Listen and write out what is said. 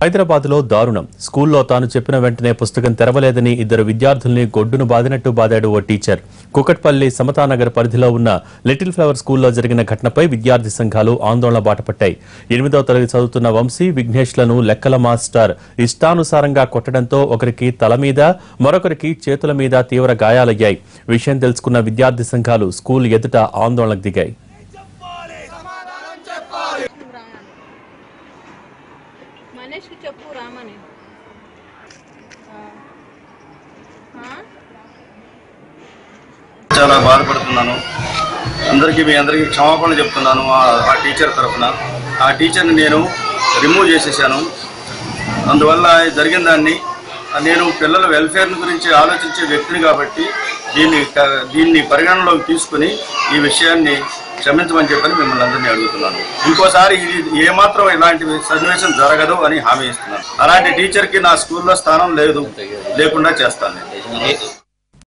హైదరాబాద్లో దారుణం. స్కూల్లో తాను చెప్పిన వెంటనే పుస్తకం తెరవలేదని ఇద్దరు విద్యార్థుల్ని గొడ్డును బాదినట్టు బాదాడు ఓ టీచర్. కుకట్పల్లి సమతానగర్ పరిధిలో ఉన్న లిటిల్ ఫ్లవర్ స్కూల్లో జరిగిన ఘటనపై విద్యార్థి సంఘాలు ఆందోళన బాటపట్టాయి. 8వ తరగతి చదువుతున్న వంశీ, విఘ్నేష్లను లెక్కల మాస్టర్ ఇష్టానుసారంగా కొట్టడంతో ఒకరికి తల మీద, మరొకరికి చేతుల మీద తీవ్ర గాయాలయ్యాయి. విషయం తెలుసుకున్న విద్యార్థి సంఘాలు స్కూల్ ఎదుట ఆందోళనకు దిగాయి. చాలా బాధపడుతున్నాను. మీ అందరికీ క్షమాపణ చెప్తున్నాను. ఆ టీచర్ తరఫున ఆ టీచర్ని నేను రిమూవ్ చేసేసాను. అందువల్ల జరిగిన దాన్ని నేను పిల్లల వెల్ఫేర్ గురించి ఆలోచించే వ్యక్తిని కాబట్టి దీన్ని పరిగణనలోకి తీసుకుని ఈ విషయాన్ని క్షమించమని చెప్పని మిమ్మల్ని అందరినీ అడుగుతున్నాను. ఇంకోసారి ఇది ఏమాత్రం ఇలాంటి సన్నివేశం జరగదు అని హామీ ఇస్తున్నాను. అలాంటి టీచర్కి నా స్కూల్లో స్థానం లేకుండా చేస్తాను.